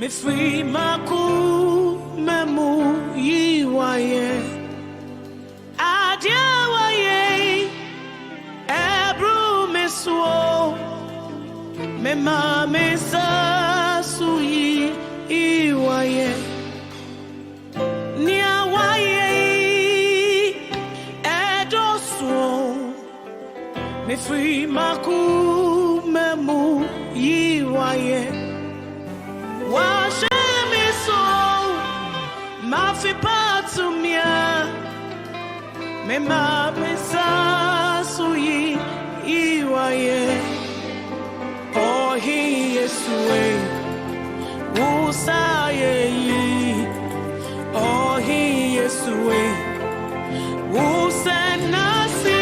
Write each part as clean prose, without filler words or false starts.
Me free maku memu yiwaye adiawaye ebru meswo me ma mesa suyi iwaye niawaye edoswo me free maku memu yiwaye. Wash me so, mafi patumia, me ma pesa suyi iwaye. Oh he is way, usaye yi. Oh he is way, usenasi.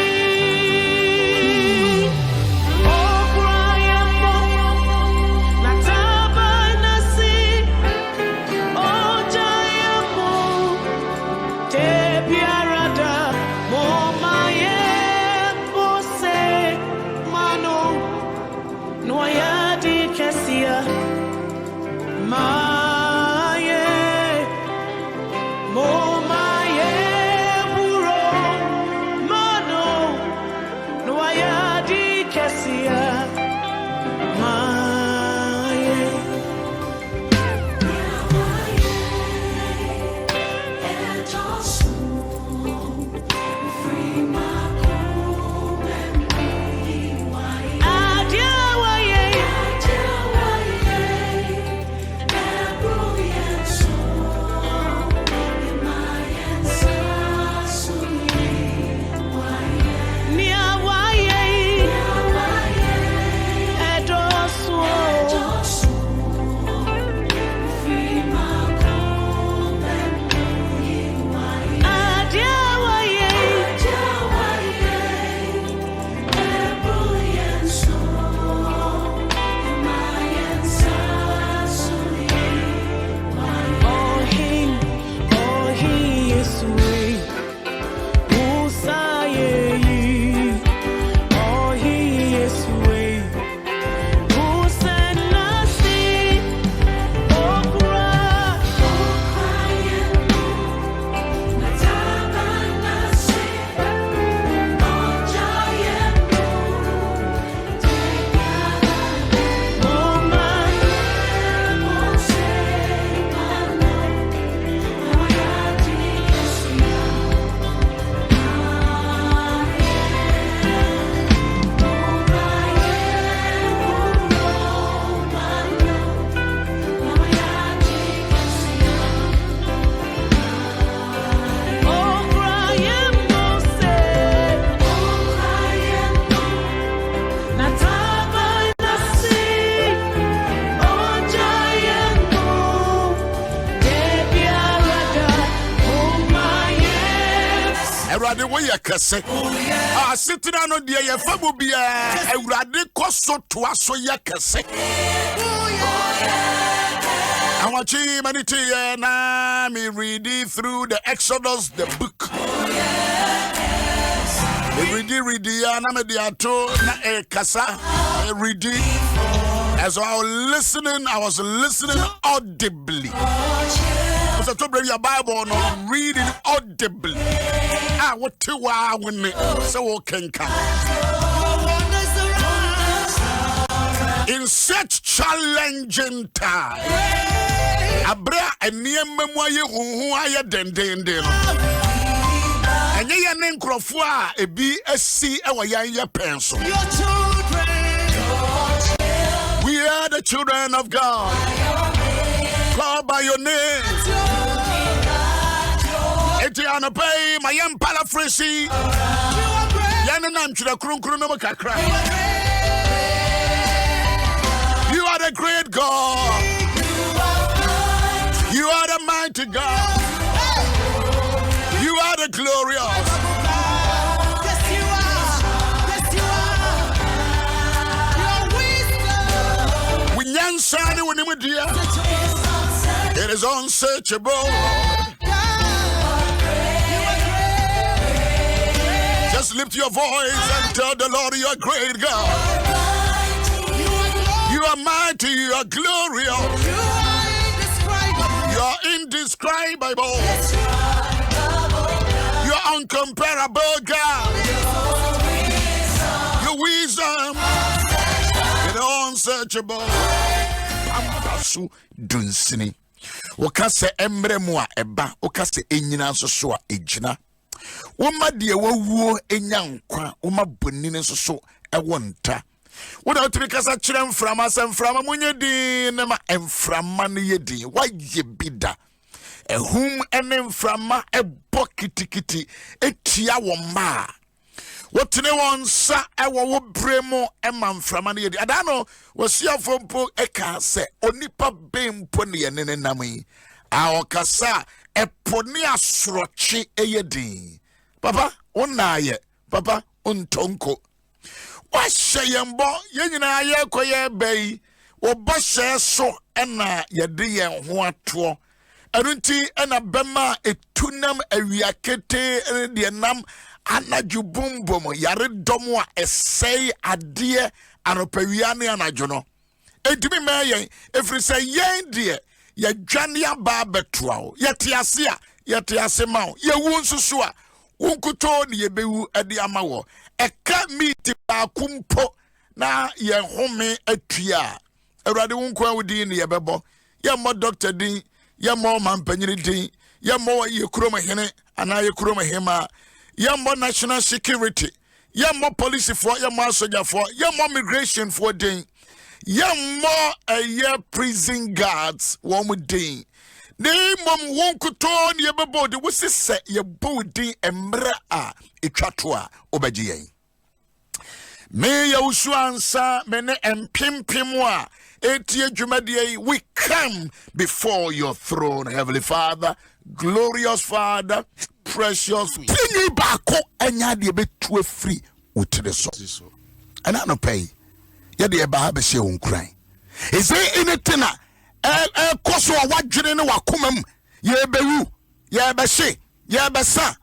Erade wo ye kese sitting on the ye fabu bia Erade koso to aso ye kese I want you manity na me reading through the Exodus the book read na me dia to na kasa read as I was listening audibly. So to bring your Bible no reading audibly. What to when so can come. In such challenging time, Abra and near memoir who I den. And ye an encrofua a BSC our young pencil. We are the children of God. Called by your name. Etiana pay my young palafresi. Yananam to the Krunkrunamaka. You are the great God. You are the mighty God. You are the glorious. Yes, you are. Yes, you are. Your wisdom. We nyansani wunimudia. It is unsearchable. Just lift your voice and tell the Lord you are great, God. You are mighty, you are glorious. You are indescribable. You are uncomparable, God. Your wisdom is unsearchable. Ampasu dunsini. Wakase emremwa eba. Wakase enyina soso ejina. Woma de wawuo enyankwa. Woma bonine soso ewonta. Wona otumikasa kyerɛ mframa sɛ mframa munye din na ma mframa no yɛ din wayɛ bida ehum ene mframa ɛbɔ kitikiti etia wo ma wotene won sa ɛwɔ wo bremu ɛma mframa no yɛ din ada no wasiafo mpo ɛka sɛ onipa bempo ne yɛ ne nam yi a ɔkasa ɛpo ne asorɔkye ɛyɛ din papa wona yɛ papa ontonko Washe yembo yenyina yekoye bei obashe so ena yede yen ho ato enunti ena bema etunam awiakete ene de nam anadwo bombom yare dom a esei ade anopawia ne anadwo no edumi meyen efri se yen de ye dwane aba betoa o yete ase a yete ase ma o ye wu nsusu a wonkuto ne yebewu ade ama wo eka miti ba kumpo na ye home atua awurade wonko awudi ne yebebo ye mo doctor din ye mo mampanyini din ye mo ye kuroma hene ana ye kuroma hema ye mo national security ye mo police for ye mo soldier for ye mo immigration for din ye mo ye prison guards wo mo din ne mom wonkuto ne yebebo de wosese ye bodin emre a etwato a obagye yen me Yaw Owusu-Ansah me ne empimpim a etie dwumadie we come before your throne, Heavenly Father, glorious Father, precious tini bako enya de betu afri utire so ana no pay ye de ba be she wonkran is there anything koso wadwene ne wakomam ye bewu ye be she ye be sa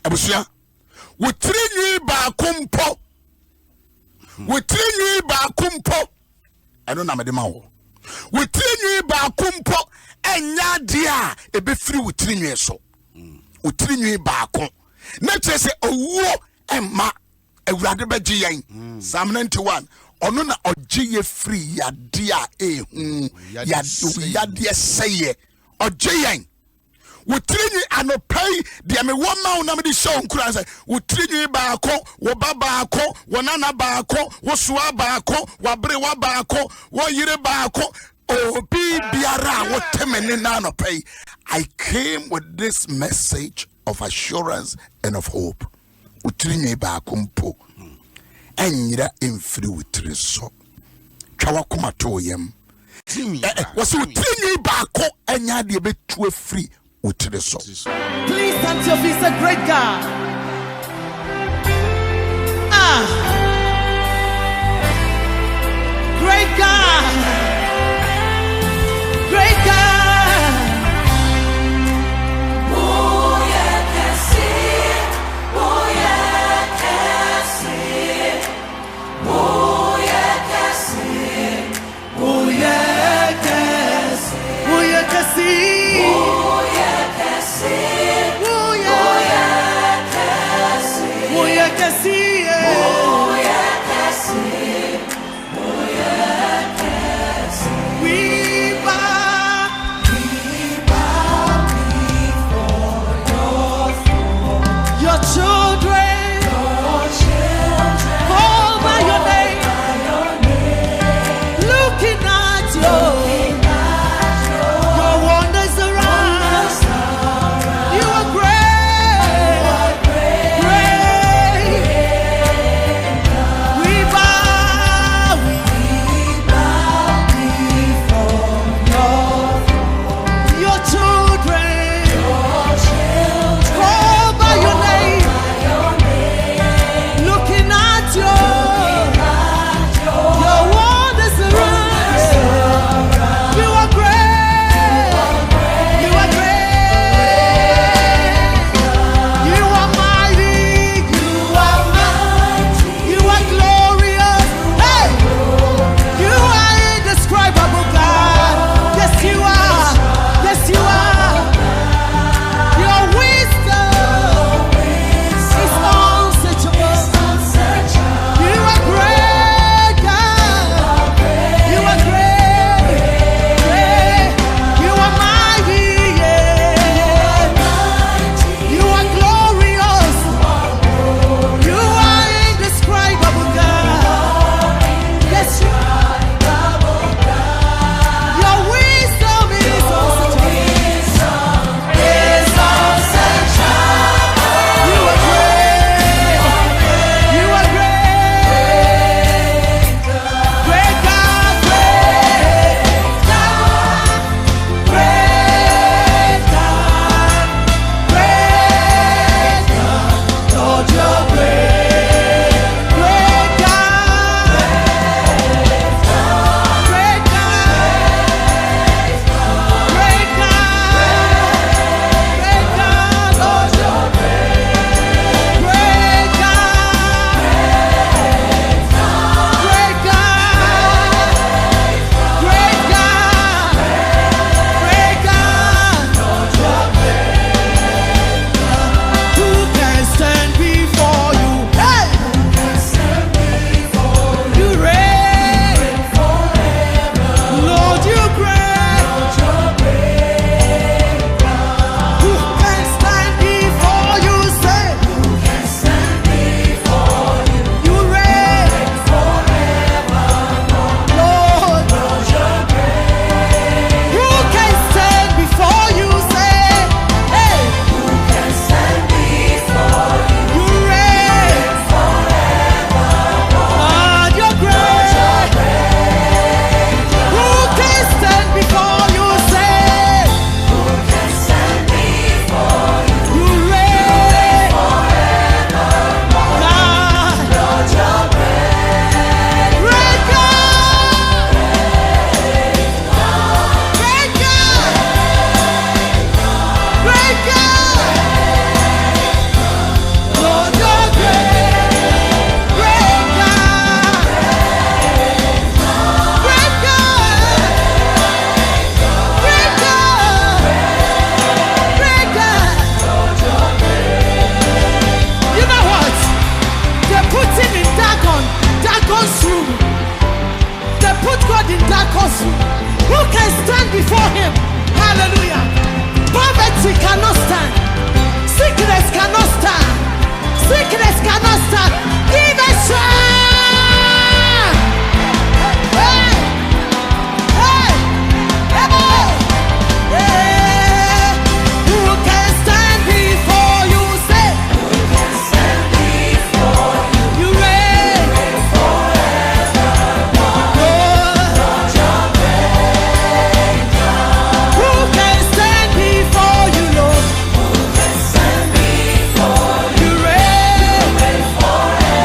abusua wotire nyi ba kompo wotire nyi ba kompo eno na mede ma wo wotire nyi ba kompo enya de a ebefiri wotire nyi so wotire nyi ba ko na kyese owuo emma awurade begye yen Psalm 91 ono na ogye ye free yade a ehu yade seye ogye yen wotire nyi anopai de me woma wo na me de show nkura say wotire nyi ba ko wo baba ko wo nana ba ko wo soa ba ko wo bere wa ba ko wo yire ba ko obi biara wo temene na anopai. I came with this message of assurance and of hope. Wotire nyi ba ko mpo enyira emfiri wotire so twa wakoma to yem wose wotire nyi ba ko enya de betu afiri. Please stand to your feet, a great God. Great God. Great God. Oh, yeah, can see. Oh, yeah, can see. Oh, yeah, can see. Oh, yeah, can see. Oh, yeah, can see. Poverty cannot stand. Sickness cannot stand. Sickness cannot stand. Give us strength. Hey, hey, hey, hey. Who can stand before you? Say, who can stand before you? You reign forevermore. Lord, your reign. Who can stand before you, Lord? Who can stand before you? You reign forevermore.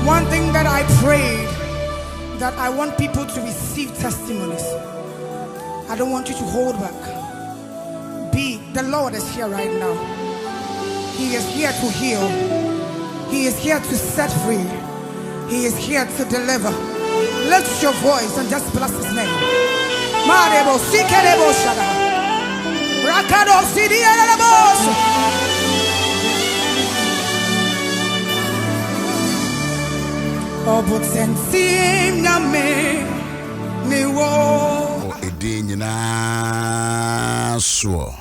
One thing that I prayed, that I want people to receive testimonies. I don't want you to hold back. The Lord is here right now. He is here to heal. He is here to set free. He is here to deliver. Lift your voice and just bless his name. Marebo sikerebo shada. Rakado sidielebo. Obutensim nyame niwo. Edinyina so.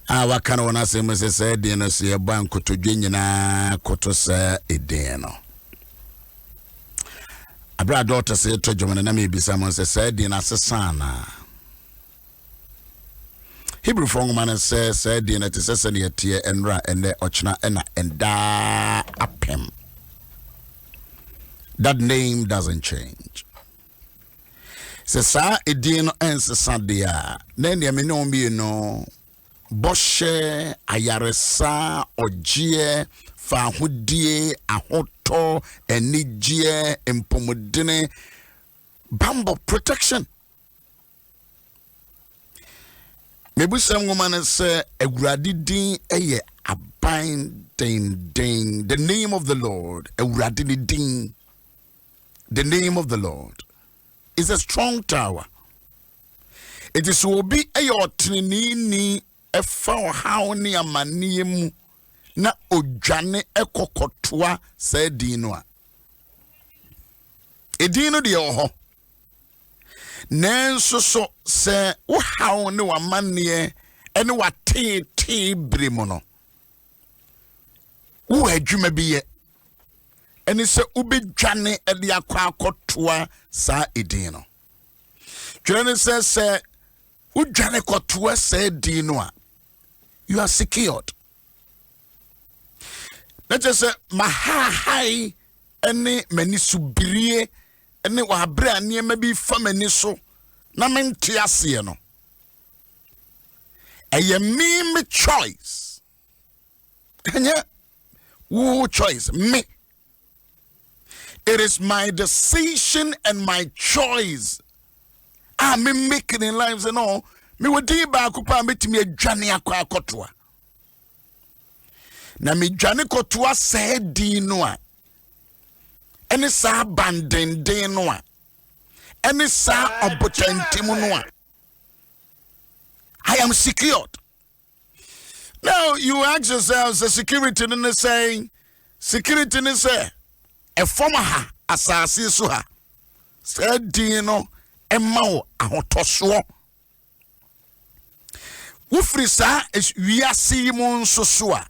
Wakana wana se mse se edino se banko to dwenyina koto se edino. Abra daughter se to jomana na me bisa mo se edino asesana. Hebrew for man se edino te se ne tie enra ene ochna ena enda apem. That name doesn't change. Sa edino ensesa dia na ne me no bi no Boshe ayaresa ogie fahudie ahoto enijie empomodene bambo protection. Mebusam woman say Ewurade din eye aban den. The name of the Lord, Ewurade din. The name of the Lord is a strong tower. It is will be a yotini efa how ni amaniemu na odwane ekokotoa sa dino a edino de oho nanso so se wo how ne wamane ene watete brimo no wo adwuma biye ene se ubedwane e de akotoa sa edino twene se udwane kotoa sa dino a you are secured. Let's just say mahahai ene mani subrie ene wabre ane mabi famani so na mente ase no. Eye me choice. Kanya who choice me. It is my decision and my choice. Me making in lives and all. Me wodi ba akupa metimi adwane akwa akotoa na me dwane kotoa sa di no a ene sa bandenden no a ene sa obotantim no a I am secured. Now you ask yourselves the security in saying security in say e former ha asase so ha sa di no emma wo ahotoso Wufrisa is wiase mu nsoso a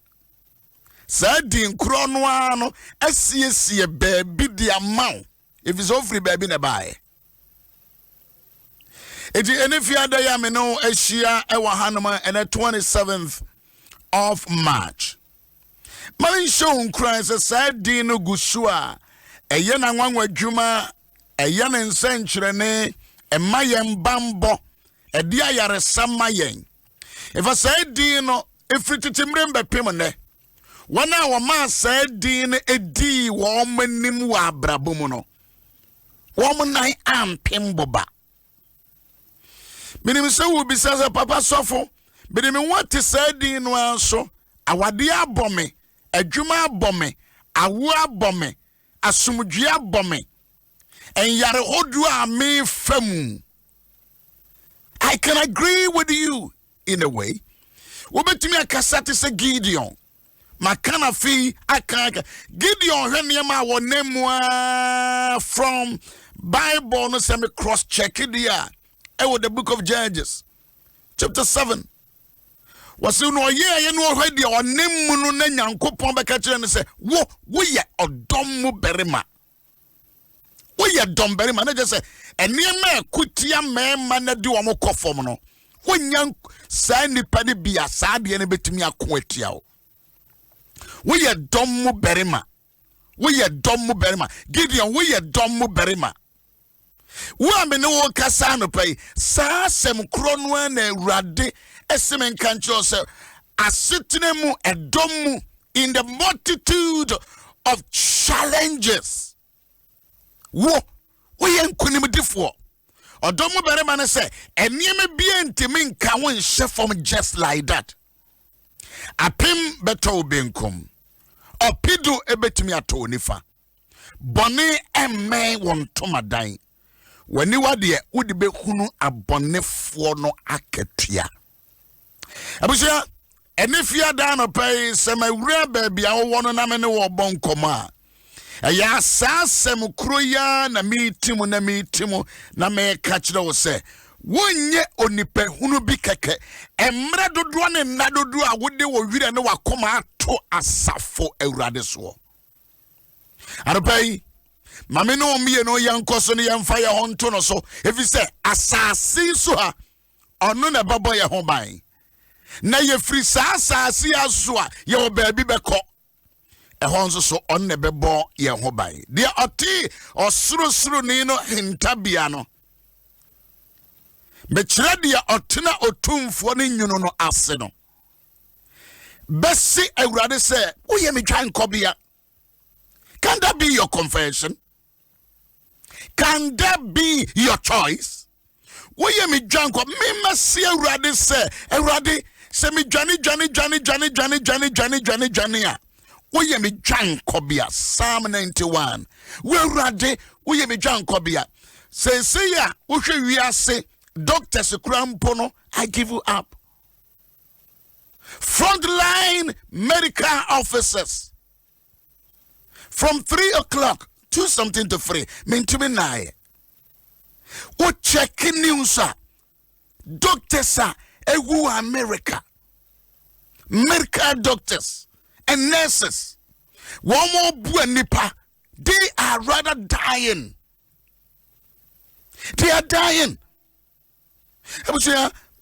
sa di nkro no ano asiesie baabi di amaw if is ofri baabi na bae eti enifia da ya me no ahia e wa hanoma and the 27th of March man show nkran sa di no gusu a eye na nwanwa adwuma eye ne nsankyerene emayem bambo e dia yare samayen. If I say dino, if it is remember pimone, 1 hour man said din a d woman nimwa brabumuno. Woman I am pimboba. Minim so will be says a papa sofo, but I mean what to say dino so, a wadia bombe, a juma bombe, a wa bombe, a sumujia bombe, and yara odua me femu. I can agree with you. In a way, Wobetimi akasa te se Gideon. Makana fi akaka. Gideon hweniema wonemwa from Bible no semi cross check it there. With the book of Judges, chapter 7. Was you know ye no hwedi onemu no na Nyankopon beka kire ne se wo ye odom mu berima. Wo ye dom berima na just say eniema akutia mema na di wo mo kofom no. Wo nyan sa nipa ne bia sa de ne betumi akoatia wo. Wo ye dom mu berima. Wo ye dom mu berima. Gideon wo ye dom mu berima. Wa me no wo kasa no pai sa sem kro no na Awurade esem nkancho se asetene mu edom mu in the multitude of challenges. Wo ye nkunim difo odom mu bere man say enieme bia ntimi nka wo nhye from just like that. Apim beto benkum opido ebetimi ato nifa bone emme won tomadan wani wade wodi be hunu abonefo no akatua abusia enifia da no pay semawura ba bia wo no na me ne wo bonkoma ya sasem kroya na mitimu na me ka kire wo se wonye onipa hunu bi keke emre dodo ne na dodo a wode wo wire ne wakoma ato asafo Awurade so arpai mame no mie no yankoso ne yemfa ye honto no so efi se asase so ha ono na babo ye ho ban na ye firi asase aso a ye obabi beko ehonso so on ne bebo ye ho ban de oti osuro ni no hintabia no me kire de otena otumfo ne nyuno no ase no besi Awurade se wo ye me twan kobia. Can that be your confession? Can that be your choice? Wo ye me dwanko me masi Awurade se me dwane a wo ye me dwanko bia. Psalm 91. Wo Awurade wo ye me dwanko bia. Say ya wo hwe wiase doctors krampo no I give you up. Frontline medical officers from 3 o'clock to something to 3. Mean to me now. What checking news are doctors are America. Medical doctors and nurses. One more nipa. They are rather dying. They are dying.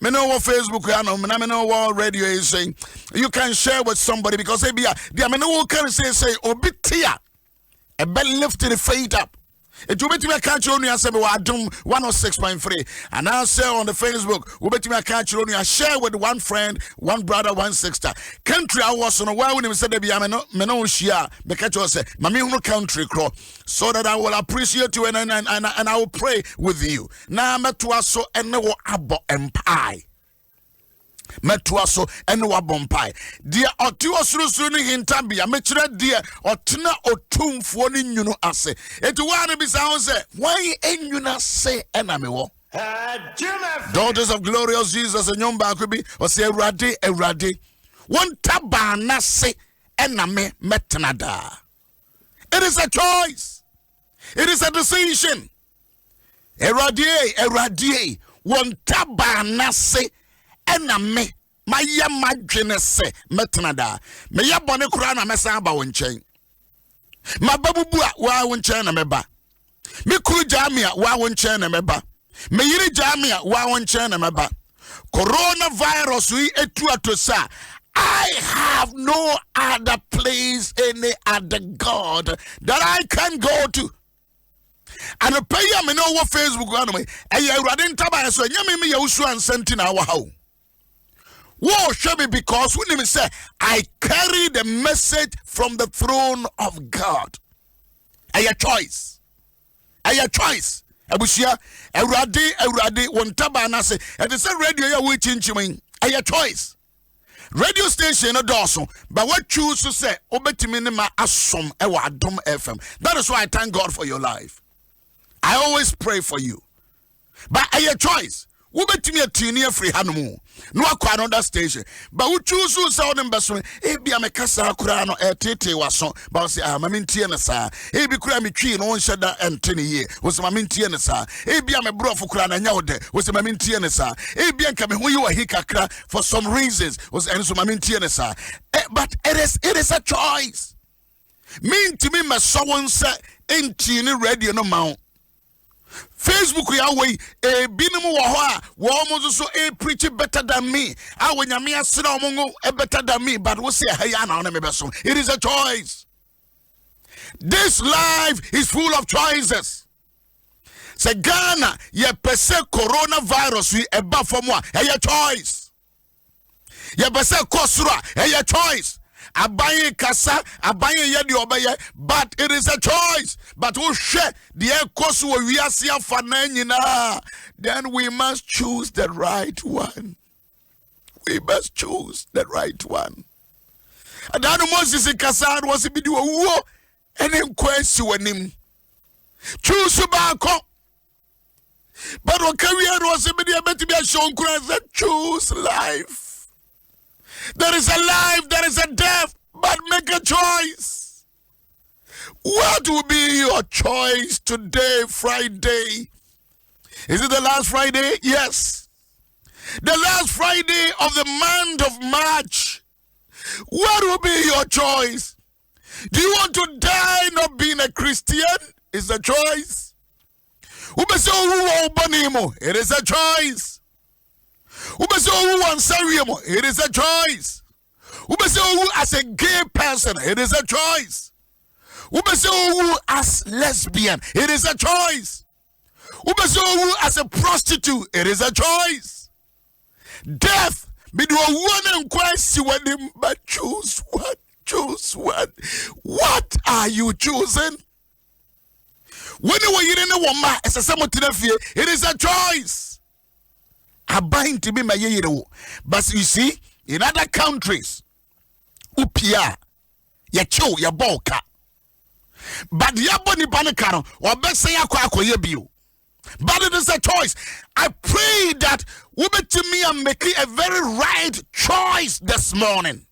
Me know what Facebook me know what radio is saying. You can share with somebody because they be me know what can say obitia a bell lifting the faith up. It will be me catch on you and say Adom 106.3 and now say on the Facebook will be me catch on you and share with one friend, one brother, one sister. Country I was on a while when he said be me know share me catch you say mami no country crow so that I will appreciate you and I will pray with you. Now me to so and no abo empire. Metuaso ene wabompai dia oti osuru ni hintabia mekire dia otena otumfo ni nyunu ase eti wane bi sa say why enyuna se ena mewo daughters of glorious Jesus enyomba akubi o say Awurade won taba na se ena me metnada. It is a choice, it is a decision. Awurade won taba na se ena me maya madwene se metnada me ya bone kura na mesa aba wonchen mababubu a wa wonchen na meba me kuru jamia wa wonchen na meba me yiri jamia wa wonchen na meba coronavirus we etu atosa. I have no other place, any other God that I can go to. And a payer me know what Facebook on me and you radin taba so nyame me Yaw Owusu-Ansah na wa how. Whoa, show me because when he say, I carry the message from the throne of God. A your choice. A your choice. Abusia, Awurade, one tabana say, and it's a radio ya we chinchiming. A your choice. Radio station no doso, but what choose to say, obetimi ma asom ewa Adom FM. That is why I thank God for your life. I always pray for you. But a your choice. wobetimi atini free hanumu no akwa another station but we choose so on beso e bia me kasa kura no etete waso but say mama ntie ne sa e bi kura me twi no nhyeda entene ye wo say mama ntie ne sa e bia me brofo kura na nya wo de wo say mama ntie ne sa e bia nka me ho yi wa hikakra for some reasons wo say enso mama ntie ne sa but it is a choice mean to me me so won say entine radio no ma Facebook ya way binom wo ho a wo mo so preach better than me awo nyame asira omongo better than me but we say hey na me beso it is a choice. This life is full of choices. Say Ghana ye pese coronavirus we eba for mo a choice. Ye pese kosura a choice. Abaye kasa abaye yedi obeye but it is a choice. But who share the kosu we asia fananyina, then we must choose the right one. We must choose the right one. Adom Moses kasa was bidi wo enen kwesi wanim choose baako but o career was bidi abeti be show nkura choose life. There is a life, there is a death, but make a choice. What will be your choice today, Friday? Is it the last Friday? Yes. The last Friday of the month of March. What will be your choice? Do you want to die not being a Christian? It's a choice. It is a choice. It is a choice. As a gay person, it is a choice. As lesbian, it is a choice. As a prostitute, it is a choice. Death, but choose what? Choose what? What are you choosing? When you are in a woman, it is a choice. Abain to be my yero. But you see, in other countries, upia, ya cho, ya boka. But yaboni panikano, or best say yebiu. But it is a choice. I pray that me are making a very right choice this morning.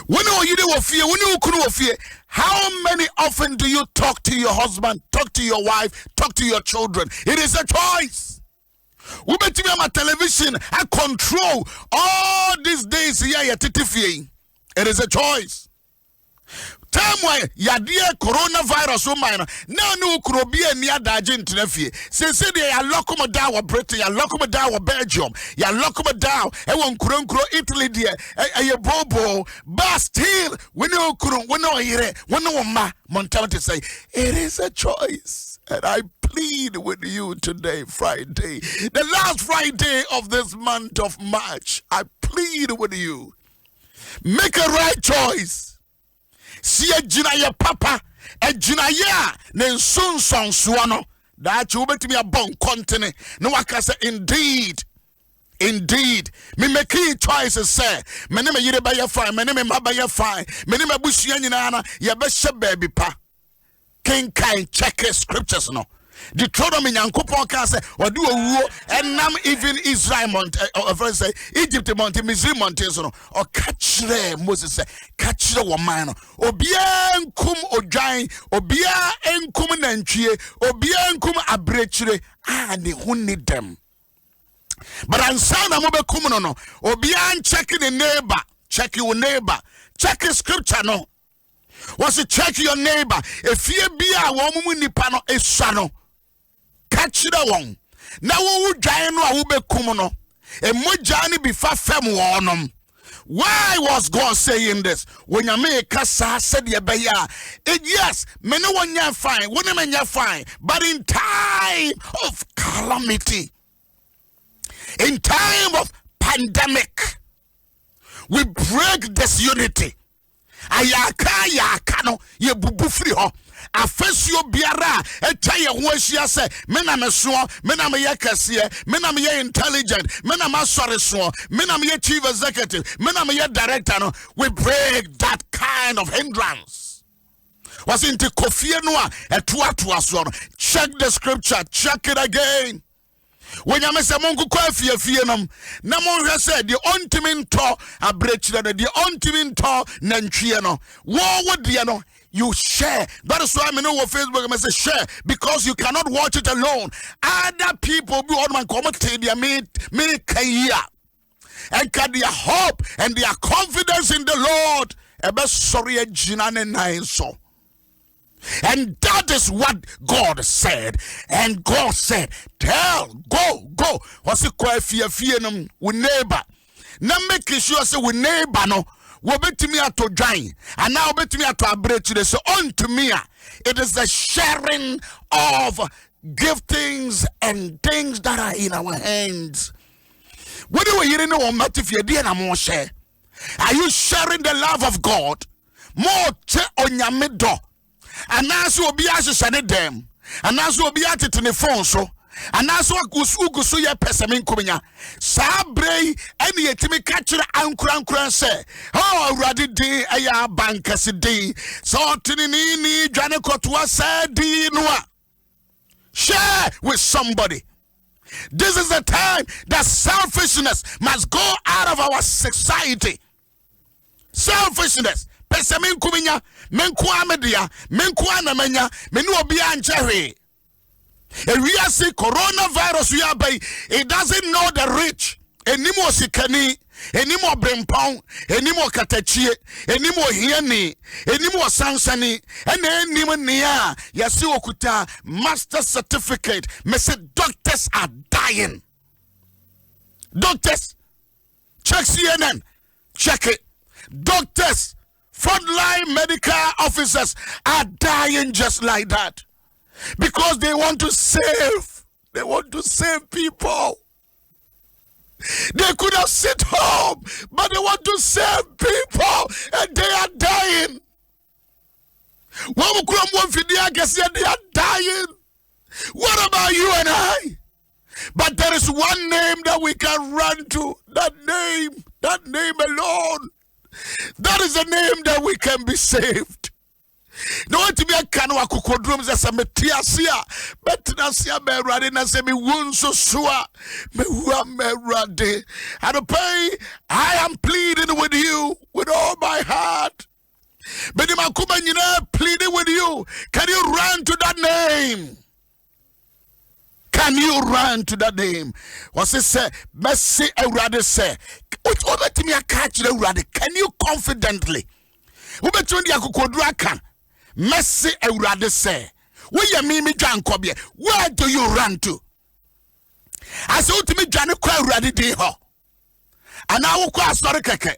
When you do fear, when you could fear, how many often do you talk to your husband, talk to your wife, talk to your children? It is a choice. We bet me on my television. I control all these days here. It is a choice. Time why ya dear coronavirus o mine now no kuro be near dagin tenafie say they ya lock them down Britain, ya lock them down Belgium, ya lock them down e won kuro Italy there e bobo but still we no kuro we no here we no ma mentality say it is a choice. And I plead with you today, Friday, the last Friday of this month of March. I plead with you, make a right choice. See a jinaya papa, a jinaya, then soon son suano. That you bet me a bon continent. No, I can say indeed. Indeed, me make key choices, sir. My name is Yireba fine, my name is Mabaya fine, my name is Bushianana, Yabesha baby pa. King Kai check scriptures no. Deuteronomy Yankopon can say, or do a war, and nam even Israel mount, or say Egypt mountain, Missouri mountains, or catch them, Moses say, catch the woman, or bien cum or giant, or bien en cum nanchie, or bien cum abrechere, and they who need them. But I'm saying I'm over cum no, or bien checking the neighbor, check your neighbor, check the scripture no. Was to check your neighbor, if you be a woman nipa no esano. Catch the one. Now who giant no ube kumuno. E mo jani bifa fem wonum. Why was God saying this? When you make kasa said ye beya. Yes, me no one ya fine, one man ya fine. But in time of calamity, in time of pandemic, we break this unity. Ayaka no ye bubu free ho. Afesio biara etaye ho ahia se me na me so me na me yakase me na me intelligent me na ma sore so me na me chief executive me na me director no. We break that kind of hindrance. Was into kofie no a eto so. Check the scripture, check it again. when you say Monku Quafiafianum, Namon said, the ontiminto a brechina, the ontiminto nanchiano, war with diano. You share. That is why I know what Facebook message share, because you cannot watch it alone. Other people be on my commentary, their me kaya, and can their hope and their confidence in the Lord. Sorry, so. And that is what God said. And God said, go. What's it called? Fear, with neighbor. Now make sure say with neighbor no. Bet me to join, and now bet me to abridge today. So unto me, it is the sharing of giftings and things that are in our hands. What do we hear in the matter if you're doing a more share? Are you sharing the love of God? More te on your middle, and now so be as you them, and now so be at it in the phone so. And that's what Gusu ya pesamin kuminya. Sabre any etimi catcher ankran say. Oh ready day aya bankasi day. So tinini janekotwa said noa. Share with somebody. This is the time that selfishness must go out of our society. Selfishness. Pesamin kuminya, menkwa media, menkwa na menya, menu obi anchewe. And we are see coronavirus we are by it doesn't know the rich anymore sikani anymore brempong anymore katachie anymore hiani anymore sansani and anymore nia yasi okuta master certificate me say doctors are dying. Doctors check CNN, check it. Doctors, frontline medical officers are dying just like that. Because they want to save. They want to save people. They could have sit home, but they want to save people, and they are dying. They are dying. What about you and I? But there is one name that we can run to. That name alone. That is the name that we can be saved. No to be a canoa cucodrums as a metiasia, but Nasia Meradi Nase me wound so sua, me merade. And pay, I am pleading with you with all my heart. But pleading with you. Can you run to that name? Can you run to that name? What's it say? Mercy Erade say. What over to me a catch the radi? Can you confidently? Who between the Akukodrakan? Mercy Erade say. Where Mimi Jan Kobie? Where do you run to? I said to me, Johnny Kwa Radi Deho. And now Uko Story Keke.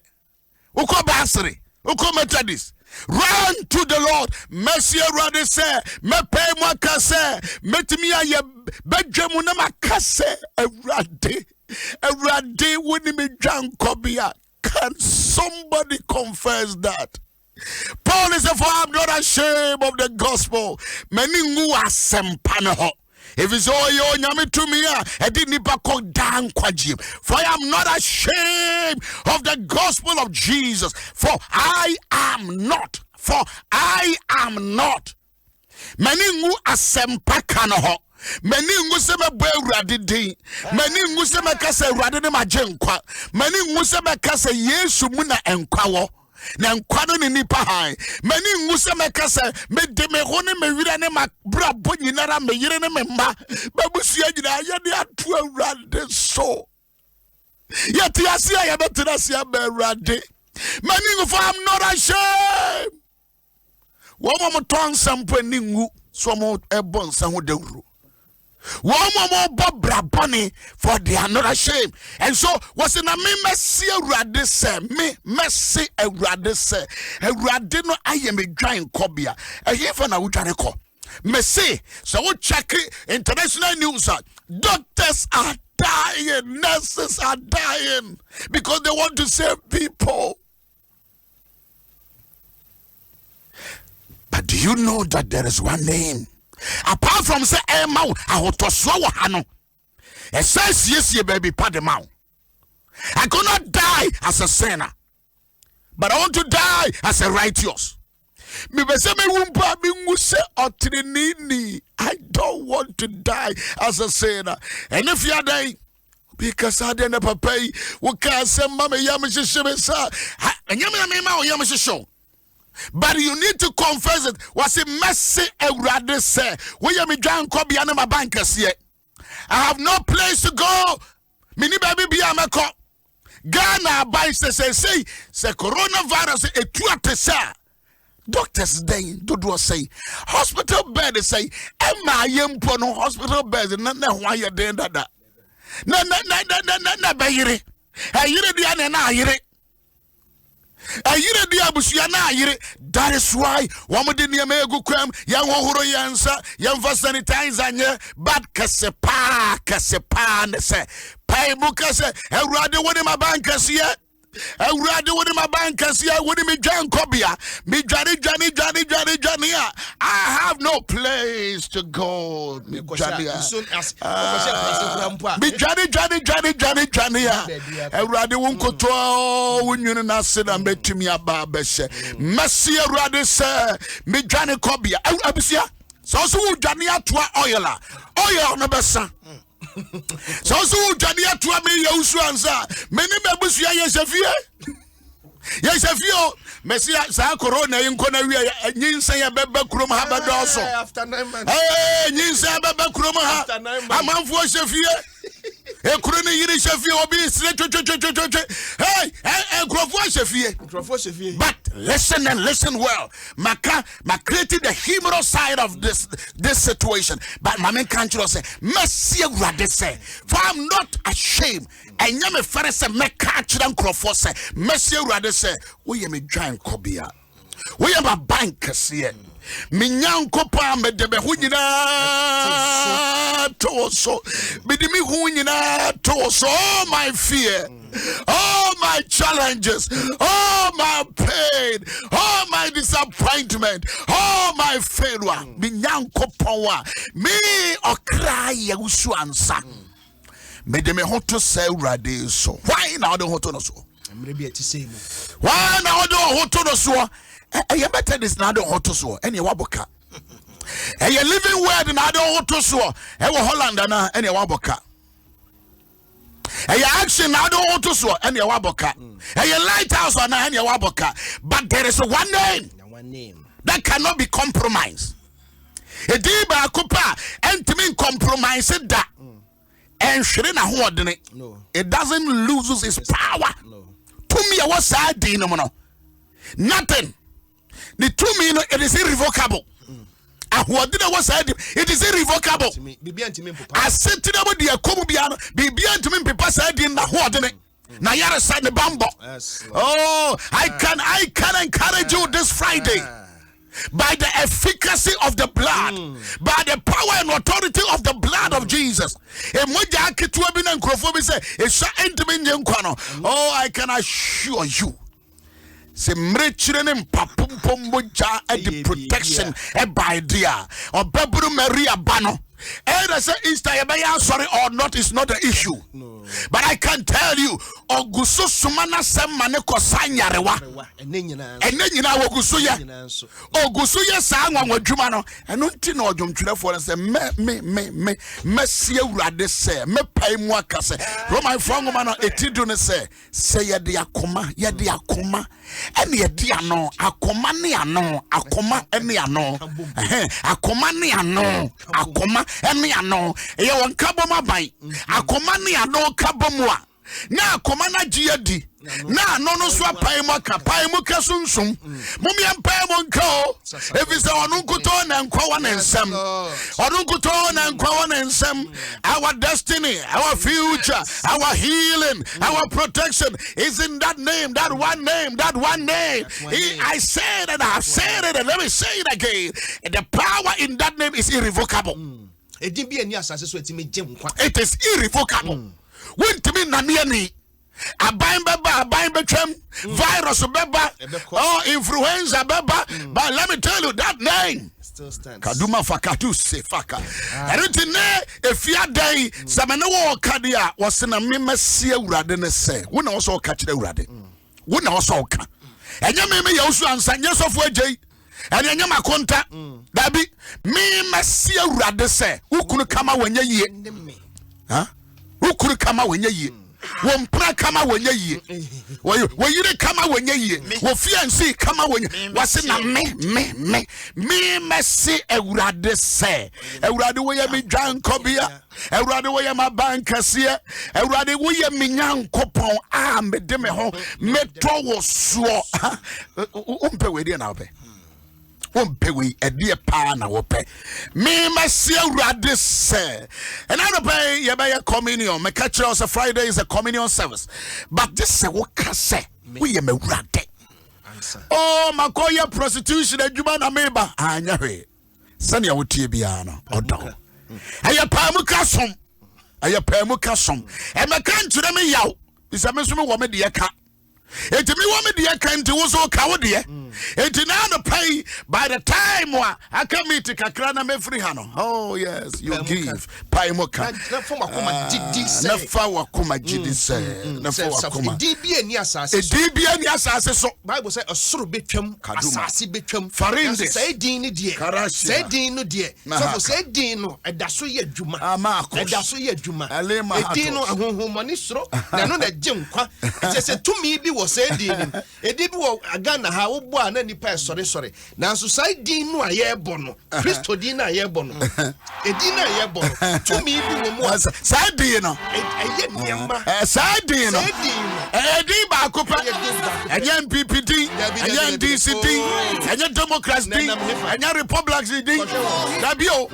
Uko Basri. Uko Methodist. Run to the Lord. Mercy Erade say. Me pay my kase. Metimia ye Benjamin Makase Erade. Erade Winnie Jan Kobia. Can somebody confess that? Paul is for I'm not ashamed of the gospel. Many who are sempano. If it's all your nyame to me, I didn't down kwajim. For I am not ashamed of the gospel of Jesus. For I am not. Many who are sempakano. Many who say me boy radidi. Many who say me kase radidi majenkwa. Many who say me kase Yesu muna enkwawo. Na nkwado ni nipa hai mani nguse mekase me de me hone me wira ne ma bra bonyinara me yire ne me mba babusu agina ye de ato awrade so yeti asia ye betira sia be awrade mani ngufo I'm not ashamed wo mo ton sampo ni ngu so mo ebon sa ho dawru wo mo bobra boni for they are not ashamed. And so was in a me mercy Erade say me mercy Erade say Erade no ayem dwan kobia ehfa na wudwane ko mercy. So we check international news. Doctors are dying, nurses are dying because they want to save people. But do you know that there is one name? Apart from say Emma, I want to swallow Hano. It says yes, ye baby, pademau. I could not die as a sinner, but I want to die as a righteous. Me be say me wumpa me nguse otrinini. I don't want to die as a sinner. And if you are dying, because I didn't pay, we can't say mama yamishishibe sa. And yamama yamishisho. But you need to confess it. Was it mercy and rather say, we are me John Kobe and my bankers yet. I have no place to go. Mini baby be a mako. Ghana by say coronavirus a tuate sa. Doctors day do say hospital bed say Emma yempono hospital bed na why you doing that. Na bayire. Ayire dia na ayire. Ayire dia busuya na ayire. That is why wamudi niam egu kwam yan hohoro yansa yan sanitizer nye bad kasepa ne se pay buka se Ewurade woni ma bankers ye Ewurade woni ma bankers ye woni me John Kobia me Johnny I have no place to go me Johnny Ewurade won koto wonyune na se na betumi aba beshe mercy Ewurade se me Johnny Kobia abusia so Johnny atwa oil no besa so Johnny atwa me Yaw Owusu-Ansah meni bebusu ya Yesafio Messia sa corona yinkona wi nyinsa ya beba kurom ha bedoso after 9 months nyinsa beba kurom ha amanfo Yesafie e kuro ne yiri Yesafie obi sire hey grofo Yesafie but listen and listen well ma created the humorous side of this situation but my main country say mercy Ewurade say for I'm not ashamed and yame fere se me catch them crofo say mercy Ewurade say we me dwan kobia we am a bankers here me nyanko pa me de be hu nyina to so me de me hu nyina to so all my fear all my challenges all my pain all my disappointment all my failure me nyanko pa me okra Yaw Owusu-Ansah me de me hoto say Ewurade so why now the hoto no so why now the hoto no so you better this now the hoto so any waboka you living word now the hoto so e wo Holland na any waboka you action now the hoto so any waboka you lighthouse na any waboka but there is one name that cannot be compromised e di ba kopa entimi compromise that and no, it doesn't lose its power. No. To me, I was sad. Nothing. The to me, it is irrevocable. It is irrevocable. I said to them, "Dear Kobubiano, be beyond to me, people said in the Hordene." Now you're a the bambo. Oh, I can encourage you this Friday. By the efficacy of the blood, by the power and authority of the blood of Jesus. Oh, I can assure you. Se mrechirene papumpomoja the protection by dia or Baburu Maria Bano. Either say Easter sorry or not is not the issue. No. But I can tell you, Ogusu Sumana Semane Kosanyarewa. And then you know Ogusuya. Ogusuya Sangwa Jumano. And until no Jum for us, me Ewurade say, me pay mwakase. Roma Frangomano etidune say ya diakoma, and ya diano, akoma ni ano, akoma eni ano, akoma ni ano, akoma. Emi ano e won kabo mabai akoma ne ano kabo moa na akoma na giadi na no no so apai mo kasunsun mumia mpai mo nka o efisa onunkuto na nkwa wa nsem onunkuto na nkwa wa nsem our destiny our future our healing our protection is in that name that one name I said and I have said it and let me say it again the power in that name is irrevocable. It is irrevocable. When to me naniani, a beba, virus beba, influenza beba, but let me tell you that name still stands. Kaduma fakatu se faka. Erutine efia day sameno kadia was na memesi Ewurade ne se. Wo na also catch the Ewurade. Wo na also ka. Enya me Yaw Owusu-Ansah nyeso fo agye. and then my contact. That be me, Messia Rade say, who could come out when ye? Huh? Who could come out when ye? Won't come out when ye? Well, you didn't come out when ye? Well, fiancé come out when you was in a me, Messi, a Rade say, a Rade way me drunk cobia. A rather way my bankers here, a rather way me young coupon, me deme home, metro was swore. Umpe we now pay. Umpe we a dear pan or pay. Me, my seal rather say. And I don't pay ye by a communion. My catcher on Friday is a communion service. But this is what I say. We am a rat. Oh, my call your prostitution and you man a meba. I know it. Send your Tibiano or dog. Aya pamukasom e mekan tire me yaw isa me so me wo me de ka enti me wo me de ka enti wo so ka wo de enti na no pay by the time I come meet kakra na me free ha no. Oh yes, you give pamuka na fo makoma gidi say na fa wakoma gidi say na fa wakoma dibia ni asase so Bible say osoro betwam asase betwam farinde say din ni de say din no de so for say din no edaso ye adwuma edaso ye adwuma din no ahonhomani soro na no na gyenkwa say tumi bi wo say din edi bi wo aga na ha wo bo ana nipa sorry na so say din no aye bo no Kristo din na aye bo no edi na aye bo tumi bi wo mo say din no eye niema say din no edi ba kopa enye PPD enye DCD enye Democrats D enye Republicans D dabio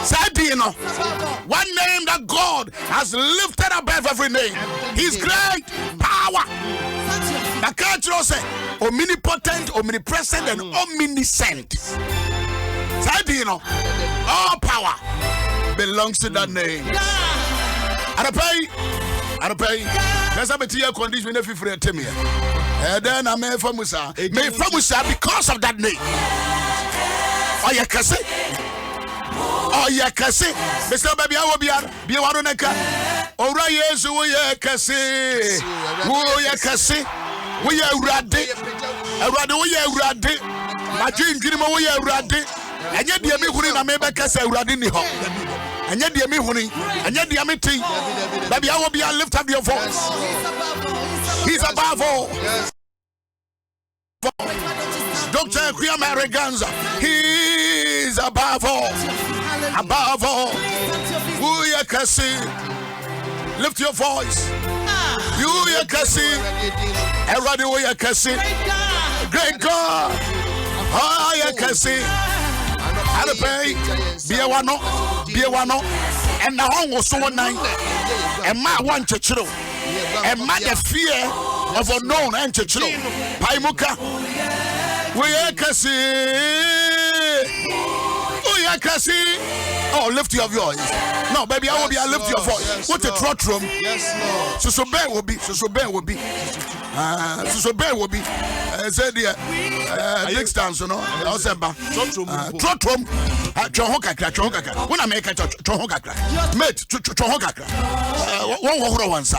say din no one name that God has lifted above every name. He's great power. The culture say omnipotent, omnipresent, and omniscient. So you know, all power belongs to that name. And I pay. There's a material condition if you free to me. And then I'm a famusa. May famusa because of that name. Oh, you can say. Oh, yeah, Cassie, Mr. Baby, I will be one neka. Oh, yes, we are Cassie. Oh, yeah, Cassie. We are ready. We are ready. My dream, we are ready. And yet, the Amihurin, I may be Cassie, ready in the home. And yet, the Amihurin, and yet, the Amity. Baby, I will be a lift up your voice. He's above all. Dr. Kriam Arroganza, he is above all. Above all. Who you can see? Lift your voice. You can see. Everybody, who you can see? Great God. Oh, you can see. Pay. Be a one, and the home was so nice. And my one church, and my fear of unknown and church. Paimuka. We can see. Oh, can see. Oh, lift your voice. No, baby, I will be. I lift your voice. What a trot room. Yes, Lord. So bear will be. So bear will be. So bear will be. Said the next time, you know. I was about trot room. Chohokaka. When I make a chohokaka, mate, chohokaka. One once.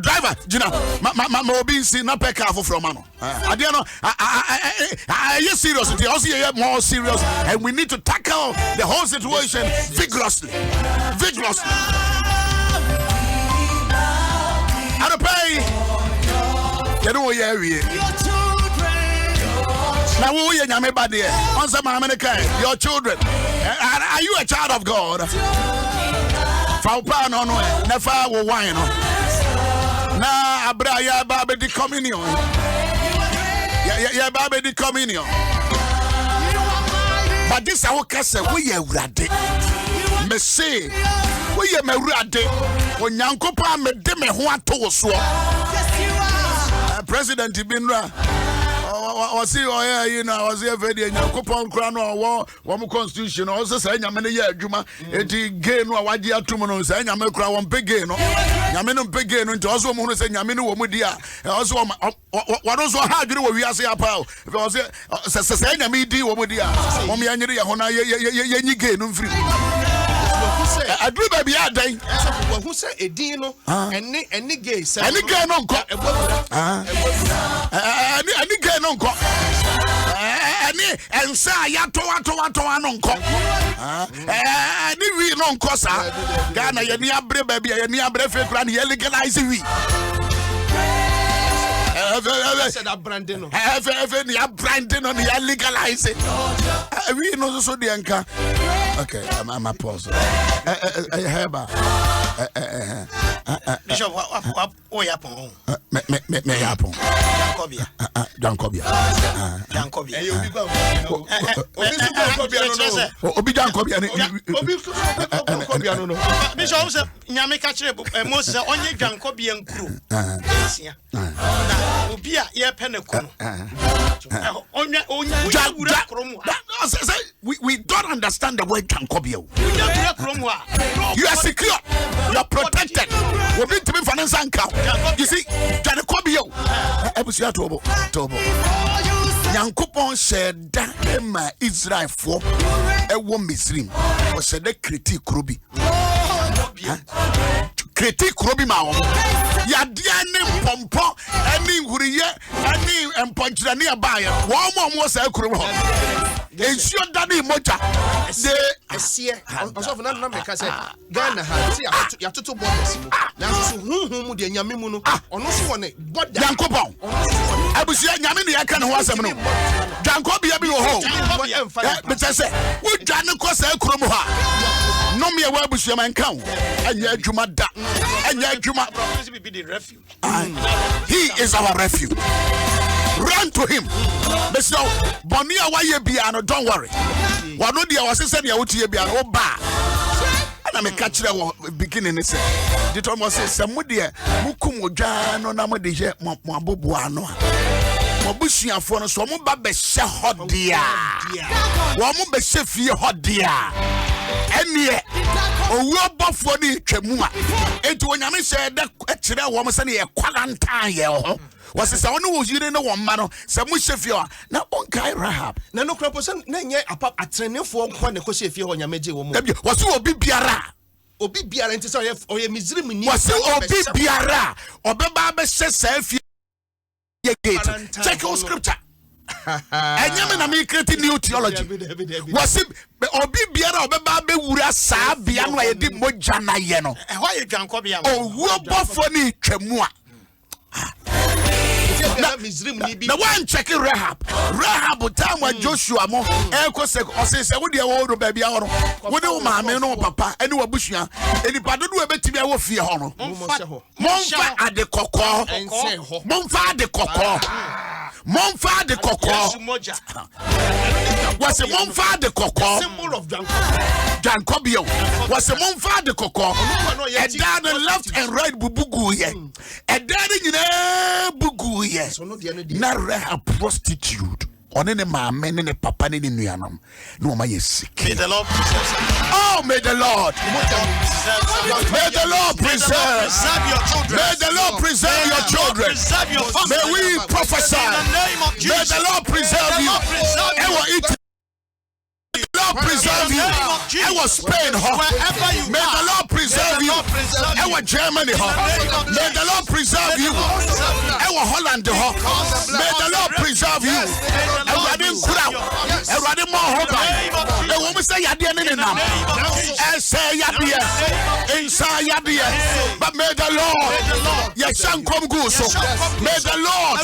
Driver, Gina, my mobile see not pay car from Mano. I don't know. I serious. They also more serious, and we need to tackle the whole situation vigorously. I don't pay. You know what you now who you nyame bad there? Answer my America. Your children. Are you a child of God? Faupa no never will wine. Na abra ya babe di communion. Ya babe di communion. But this our case we are ready. Me say we are ready. Onyankopa me de me ho ato so. President Binra was he you know was he very Yankopa crown or one constitution also say nyame ye adwuma enti gain no wagye atum no say nyame kra won pege no nyame no pege no enti also mo no say nyame no wo mu dia also what also ha dwere wo wiase apa because say nyame di wo mu dia mo me anyere ye ho na ye nyi gain no mfiri I do baby day. Who say a dino any gay say any gay no go any gay no go any and say ya to no go any we no go sa Ghana ye ni abre baby ye ni abre fe kura ni legalize we said that branding no ni branding on the legalize we no so the anka. Okay, I'm a pause. Bishop, what yapon? Me yapon. Jankobia. Obi Jankobia no. Bishop say nyame ka kire Moses onye Jankobia nkuru. Na obi a ye pe ne kono. We don't understand the word Jankobia. You are secure. You are protected. We bring to me finance account. You see, Jankobia. Ebusia tobo. Nyankopon said that Emma Israel for a woman Misrim was a critique Ruby. Critique Ruby Mao. Yadiane Pompo, any Huria, any and Ponchania buyer. One more was a crew. Ensure daddy moja. I see also na make say Ghana ha see ya to borders na so hu de nyame mu no ono so won border Yankopon abusia nyame ne aka ne ho asem no Jankobia bi wo ho be say wo dwane ko sa akuro mu ha no me wa abusia man kan anya adwuma da anya adwuma he is our refuge. Run to him. Monsieur Bonia waye bia no, don't worry. Wano dia wase se dia wotie bia no ba. Ana me ka kire wo beginning say. The Thomas say samudie mukum odwa no na mo de je mo abobo ano a. Mo busuafo no so mo ba be hye hodia. Wo mo be hye fie hodia. Enie owo bofo ni twemu a. Enti onyame se de kire wo mo se ne ye kwalantan ye ho. Was the someone who was using no one man, some Mushafia, now on Kai Rahab. No crapperson, nay, a training for one Kosefia on your major woman. Was you be Biara? Or be Biara and say, or a misery, was you be Biara? Or Baba says self check your scripture. And Yaman me creating new theology. Was it or be Biara or Baba Ura Sabian, why did Mojana Yeno? Why you Jankobia? Oh, what funny Tremua. The one checking Rahab time when Joshua mo Elko say what the old baby or what do mamma no papa any bushia any pardon do a bit to be a fear honor. Monfa at the coco Monfa the coco Monfa the coco was a Monfa the coco symbol of Jankobio was a Monfa the coco and down the left and right bubugu ye and down in bugu ye na a prostitute on any man and a papa in Nuanum. No, my sick. May the Lord preserve. Oh, may the Lord. May the Lord preserve your children. May the Lord preserve your children. Preserve your family. May we prophesy. In the name of Jesus. May the Lord preserve you. May the Lord preserve you. I was Spain, wherever you may the Lord preserve you. I was Germany, may the Lord preserve you. I was Holland, may the Lord preserve you. I was in crowd. I was in more hope. The woman say Yadia Ninam. I say Yadia inside Yadia. But may the Lord, yes, come go so. May the Lord,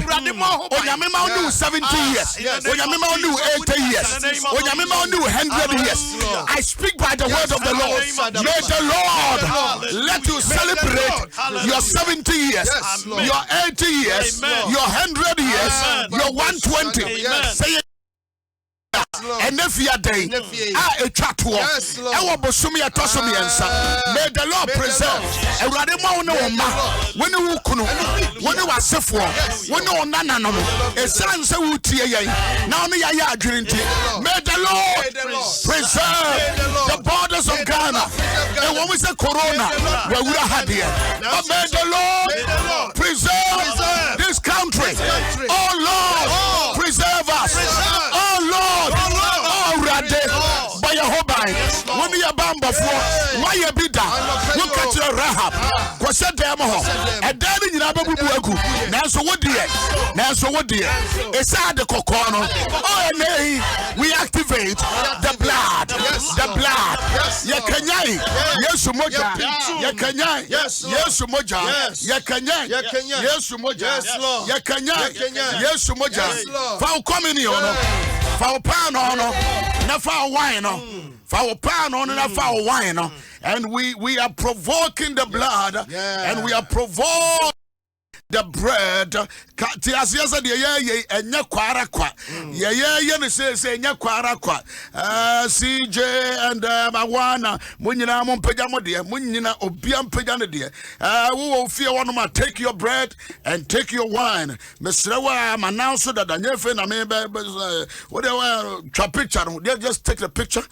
when Yamima knew 70 years, when Yamima knew 80 years, when Yamima knew 100 years. I speak by the word of the Lord. May the Lord let you celebrate your 70 years, your 80 years, your 100 years, your 120. Say it. And if you are day, a chat war, I will sumi a tosumi answer. May the Lord preserve a radimo no ma when you kunu, when you are safe for, when you are nana, a son so would now me I drink. May the Lord preserve the borders of Ghana. And when we say Corona, where we are had here, but may the Lord preserve this country. Oh Lord, preserve us. Oh Lord. By your whole body, when you are bamba, adɔfoɔ wayɛ bi da woka kyerɛ Rahab kɔhyɛ dɛm hɔ ɛdan no nyinaa bɛbubu agu nanso wo deɛ ɛsɛ ade kɔkɔɔ no we activate the blood yɛkanyai Yesu mogya yɛkanyai Yesu mogya yɛkanyai Yesu mogya yɛkanyai Yesu mogya fa wo communion no fa wo pan no na fa wo wine no fa wo pan no na fa wo wine no and we are provoking the blood and we are provoking the bread. Tiasia said, ye and yaquara qua. Ye say yaquara qua. CJ and Mawana, Munina Mompejamo dear, Munina Obiam Pejana dear. Who will fear one of my take your bread and take your wine. Mr. I'm announcing that I'm I mean, whatever, picture, just take the picture.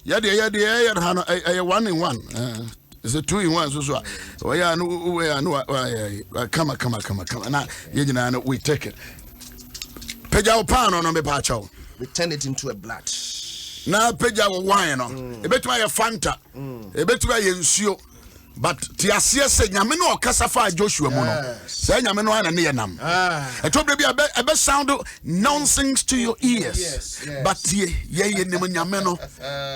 Yeah, 1 in 1. It's a 2 in 1. So, come. Now, we take it. Peja pan on me pacho. We turn it into a blood. Now, Peja wine on. A bit my Fanta. A bit my ensure. But Tiasia said, Yamino Casafa Joshua Mono. Say Yamino and Nianam. I told you a best sound nonsense to your ears. But ye Yamino.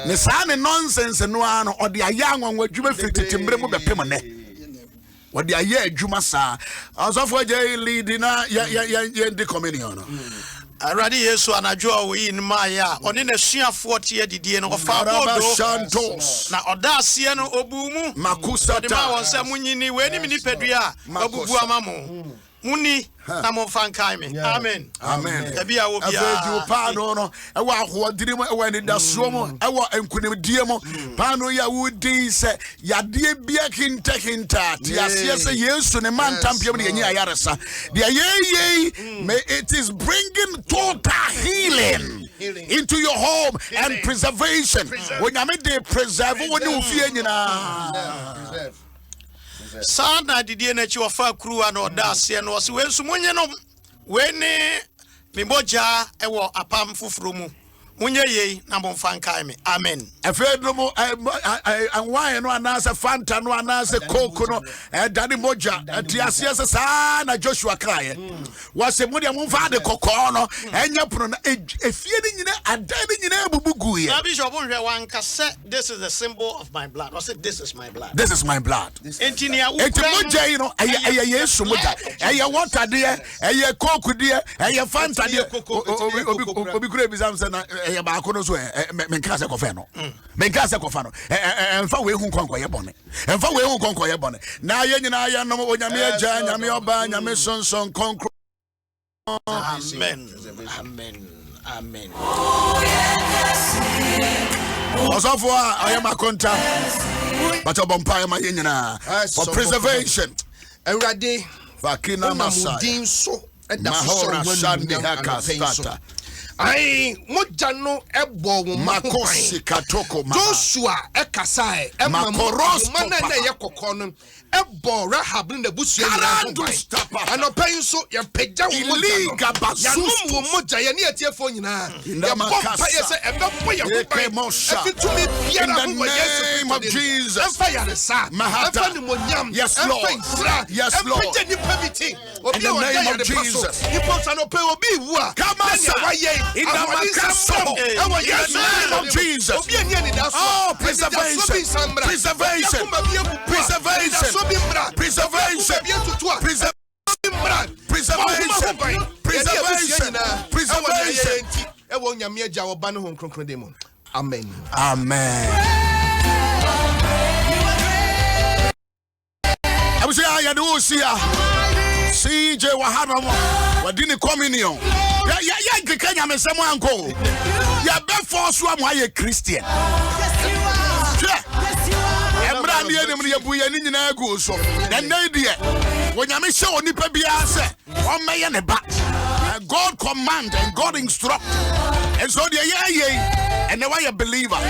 The sound and nonsense and one or the young one were Juma fitted to bring up a pimone. What the year Jumasa. As of what ye leading the communion. Already Yesu anajua we in Maya on in a share 40 didie no fa bodo na odasie no obumu makusa de ma won se munyini we ni pedua obubu amamo muni na mo fankai me amen ebia wo bia abeju pa no e wa ahodiri mo e wa ni daso mo e wa enkunim die mo pa no ya wudi se yade bia kinta ti ase se Yesu ne man tampiem ne yenyi ayaresa de ye it is bringing total healing into your home and preservation when you make the preserve when you feel nyina sana didie na chi wafa kru ana odase no se wensu munye no we ne mimoja ewo apam fufuru mu munye yei na bomfa nkai me amen afedo mo wine no anase Fanta no anase Coke no dani moja tiasie se sa na Joshua kraye wase mo de momfa de kokko no enya pono na efie ni nyina adani nyina ebubugu ye na Bishop Onhwe wanka say this is the symbol of my blood or say this is my blood entinia moja yi no eye Yesu moja eye water de eye Coke de eye Fanta de obi kure bizam se na eye ba akono so menka se kofa no emfa we hu konko ye bone na ye nyina ya no onyame agya nyame oba nyame sonson konkro amen osofo I am a conta but obompa ma ye nyina for preservation Erade vakina masa din so mahora shande haka stata ai moja no ebo wo makosi katoko ma Joshua ekasae makoros mana na ye kokko no ebo Rahab na busu nyina anopen so ye pagya wo liga basu wo moja ye ne atiefo nyina ye bompa ye se ebebo ye ho efitumi biara ho name of Jesus efa ya resa efa ni monyam yes Lord pagya ni pabiti obi o ya de Jesus ipo anopen obi wu a kamasa in the name of Jesus. Oh, preservation. Amen. I was saying, I do see CJ Wahana, Wadini communion. Ya Kenya me semo anko. Ya be force wa mo aye Christian. Embra ni enim ye buye ni nyina agu so. Na na die. Wonyame hye onipa bia se, o meye ne ba. God command and God instruct. And so the and the way a believer.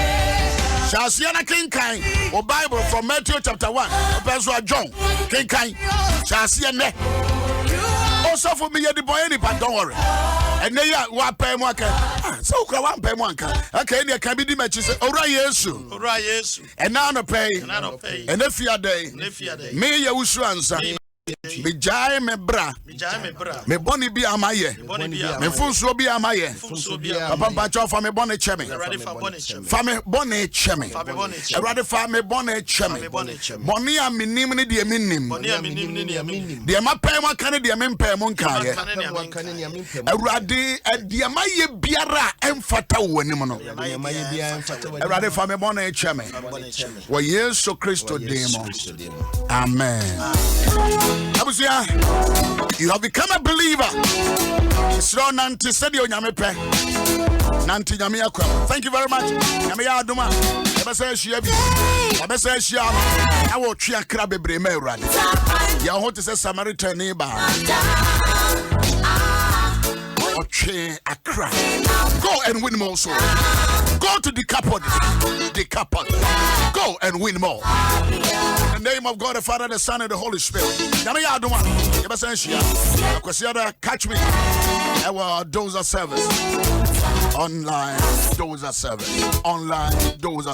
Shall see na kinkai or Bible from Matthew chapter 1, verse John. Kinkai. Shall see ne. Also for me, the boy, but don't worry. And they are what pay more. So, one pay one. Okay, there can be the matches. Yes. And now no pay. And if you are day, me, Yaw Owusu-Ansah. Me jai me bra. Me boni bi amaye. Me funso bi amaye. Papa pacho fa me boni cheme. Fa me boni cheme. Erade fa me boni cheme. Boni a minim ni de minim. De ma pay mo kan de me pay mo nkan ye. Erade de amaye biara emfata wo anim no. Erade fa me boni cheme. Wo Yesu Kristo demo. Amen. You have become a believer. Thank you very much. Adom Samaritan Go and win more souls. Go to the couple. Go and win more. In the name of God, the Father, the Son, and the Holy Spirit. Catch me. Our dozer service. Online dozer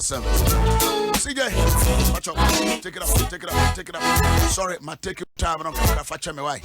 service. CJ, watch out. Take it up. Sorry, my take your time. I don't know if I me why.